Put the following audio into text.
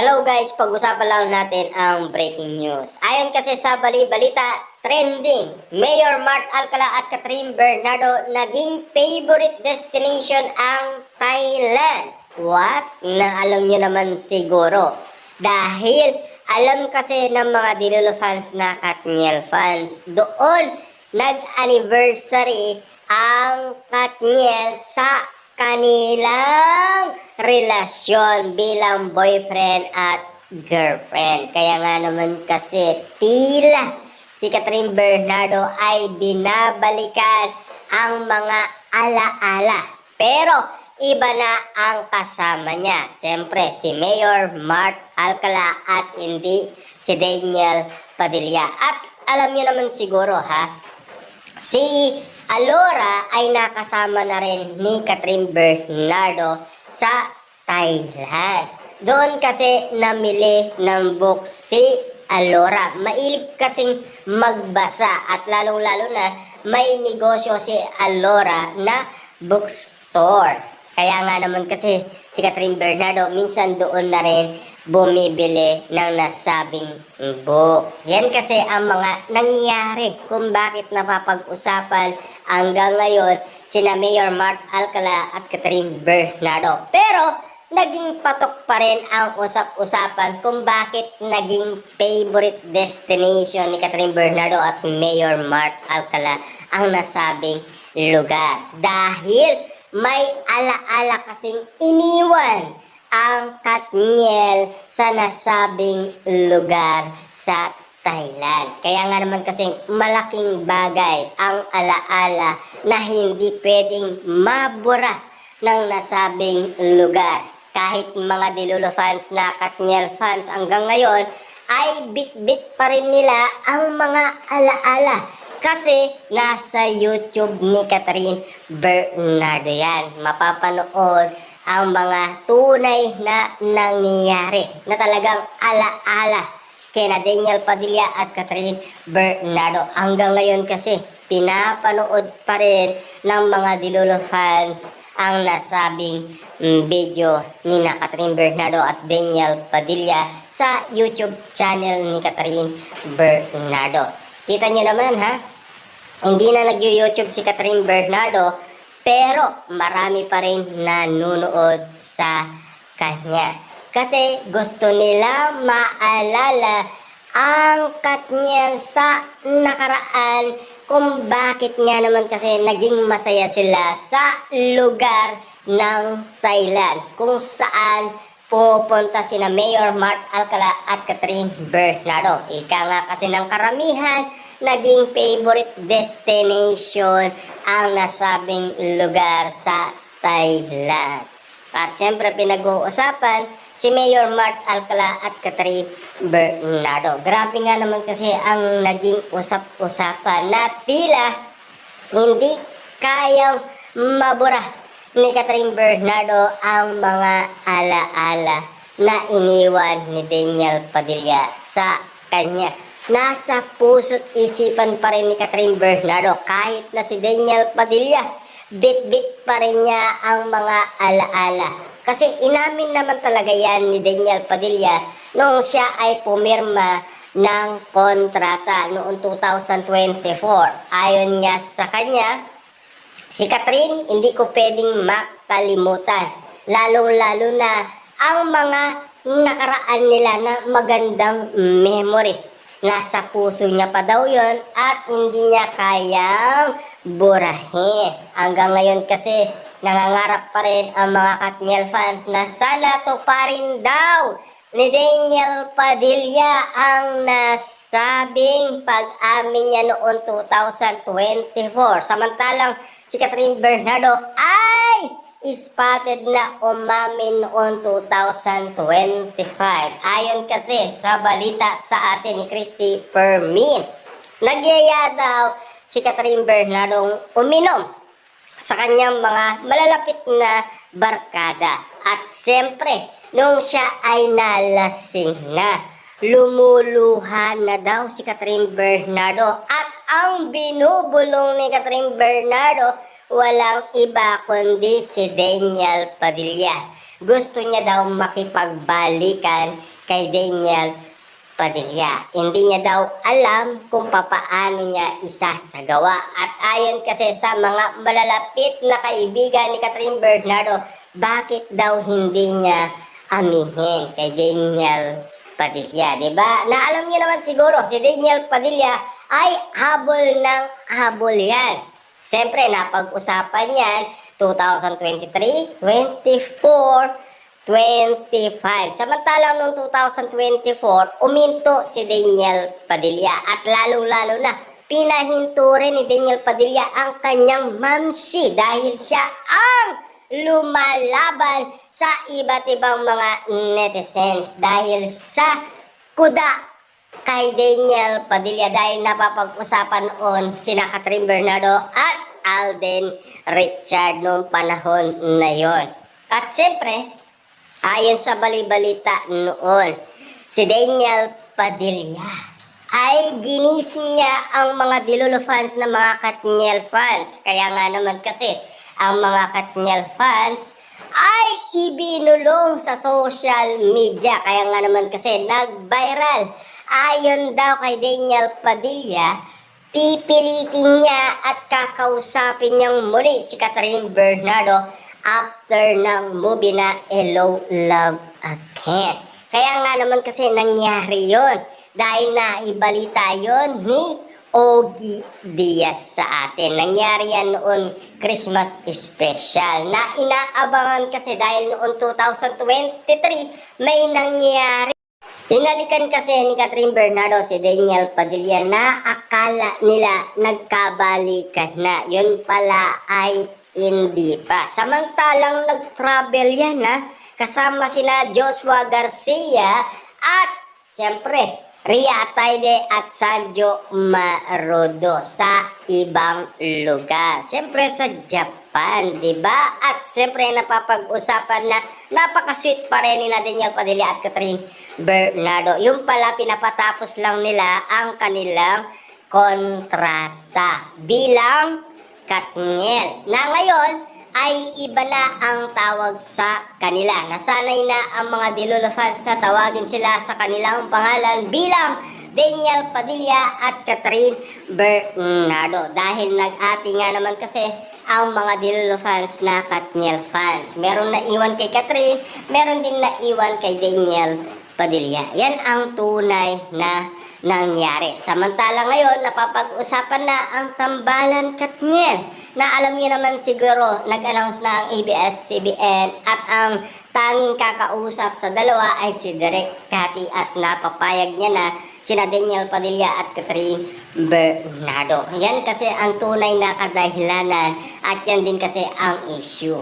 Hello guys, pag-usapan lang natin ang breaking news. Ayon kasi sa balita, trending, Mayor Mart Alcala at Catherine Bernardo naging favorite destination ang Thailand. What? Na alam nyo naman siguro. Dahil alam kasi ng mga Dilolo fans na Katniel fans, doon nag-anniversary ang Katniel sa kanilang relasyon bilang boyfriend at girlfriend. Kaya nga naman kasi tila si Catherine Bernardo ay binabalikan ang mga alaala. Pero iba na ang kasama niya. Siyempre si Mayor Mart Alcala at hindi si Daniel Padilla. At alam niyo naman siguro si Alora ay nakasama na rin ni Catherine Bernardo sa Thailand. Doon kasi namili ng book si Alora. Mailig kasing magbasa at lalong-lalo na may negosyo si Alora na bookstore. Kaya nga naman kasi si Catherine Bernardo minsan doon na rin bumibili ng nasabing book. Yan kasi ang mga nangyari kung bakit napapag-usapan hanggang ngayon sina Mayor Mart Alcala at Catherine Bernardo. Pero naging patok pa rin ang usap-usapan kung bakit naging favorite destination ni Catherine Bernardo at Mayor Mart Alcala ang nasabing lugar. Dahil may alaala kasing iniwan ang Katniel sa nasabing lugar sa Thailand. Kaya nga naman kasing malaking bagay ang alaala na hindi pwedeng mabura ng nasabing lugar. Kahit mga Dilolo fans na Katniel fans hanggang ngayon ay bit-bit pa rin nila ang mga alaala. Kasi nasa YouTube ni Catherine Bernardo yan. Mapapanood ang mga tunay na nangyayari na talagang alaala kina Daniel Padilla at Catherine Bernardo. Hanggang ngayon kasi pinapanood pa rin ng mga Dilolo fans ang nasabing video ni na Catherine Bernardo at Daniel Padilla sa YouTube channel ni Catherine Bernardo. Kita nyo naman hindi na nag-YouTube si Catherine Bernardo, pero marami pa rin nanonood sa kanya. Kasi gusto nila maalala ang Katniel sa nakaraan kung bakit nga naman kasi naging masaya sila sa lugar ng Thailand. Kung saan pupunta sina Mayor Mart Alcala at Catherine Bernardo. Ika nga kasi ng karamihan, naging favorite destination ang nasabing lugar sa Thailand. At siyempre pinag-uusapan si Mayor Mart Alcala at Catherine Bernardo. Grabe nga naman kasi ang naging usap-usapan na tila hindi kayang mabura ni Catherine Bernardo ang mga alaala na iniwan ni Daniel Padilla sa kanya. Nasa puso't isipan pa rin ni Catherine Bernardo kahit na si Daniel Padilla, bit-bit pa rin niya ang mga alaala. Kasi inamin naman talaga yan ni Daniel Padilla noong siya ay pumirma ng kontrata noong 2024. Ayon nga sa kanya, si Catherine hindi ko pwedeng makalimutan. Lalong-lalo na ang mga nakaraan nila na magandang memory. Nasa puso niya pa daw yon at hindi niya kayang burahin. Hanggang ngayon kasi nangangarap pa rin ang mga Katniel fans na sana to pa rin daw ni Daniel Padilla ang nasabing pag-amin niya noong 2024. Samantalang si Catherine Bernardo ay spotted na umamin noong 2025. Ayon kasi sa balita sa atin ni Christy Permin, nagyaya daw si Catherine Bernardo uminom sa kanyang mga malalapit na barkada. At siyempre, nung siya ay nalasing na, lumuluha na daw si Catherine Bernardo. At ang binubulong ni Catherine Bernardo, walang iba kundi si Daniel Padilla. Gusto niya daw makipagbalikan kay Daniel Padilla. Hindi niya daw alam kung papaano niya isasagawa. At ayon kasi sa mga malalapit na kaibigan ni Catherine Bernardo, bakit daw hindi niya amihin kay Daniel Padilla, diba? Na alam niyo naman siguro, si Daniel Padilla ay habol ng habol yan. Siyempre, napag-usapan yan 2023, 24, 25. Samantalang noong 2024, uminto si Daniel Padilla at lalong-lalo na pinahinto rin ni Daniel Padilla ang kanyang mamsi dahil siya ang lumalaban sa iba't ibang mga netizens dahil sa kuda kay Daniel Padilla dahil napapag-usapan noon sina Catherine Bernardo at Alden Richard noong panahon na yon. At siyempre, ayon sa balibalita noon, si Daniel Padilla ay ginising niya ang mga Dilolo fans na mga Katniel fans. Kaya nga naman kasi ang mga Katniel fans ay ibinulong sa social media. Kaya nga naman kasi nag-viral. Ayon daw kay Daniel Padilla, pipilitin niya at kakausapin niyang muli si Catherine Bernardo after ng movie na Hello Love Again. Kaya nga naman kasi nangyari yon dahil naibalita yon ni Ogie Diaz sa atin. Nangyari yan noon Christmas special na inaabangan kasi dahil noon 2023 may nangyari. Hinalikan kasi ni Catherine Bernardo si Daniel Padilla na akala nila nagkabalikan na. Yun pala ay hindi pa. Samantalang nag-travel yan kasama sina Joshua Garcia at siyempre Ria Ataide at Sergio Marodo sa ibang lugar. Siyempre sa Japan, di ba? At siyempre napapag-usapan na napaka-sweet pa rin nila Daniel Padilla at Catherine Bernardo. Yung pala pinapatapos lang nila ang kanilang kontrata bilang Katniel. Na ngayon ay iba na ang tawag sa kanila. Nasanay na ang mga Dilolo fans na tawagin sila sa kanilang pangalan bilang Daniel Padilla at Catherine Bernardo. Dahil nag-ati nga naman kasi ang mga Dilolo fans na Katniel fans. Meron na iwan kay Catherine, meron din na iwan kay Daniel Padilla. Yan ang tunay na nangyari. Samantala ngayon, napapag-usapan na ang tambalan Katniel. Na alam niyo naman siguro, nag-announce na ang ABS-CBN at ang tanging kakausap sa dalawa ay si Direk Cathy at napapayag niya na sina Daniel Padilla at Catherine Bernardo. Yan kasi ang tunay na kadahilanan at yan din kasi ang issue.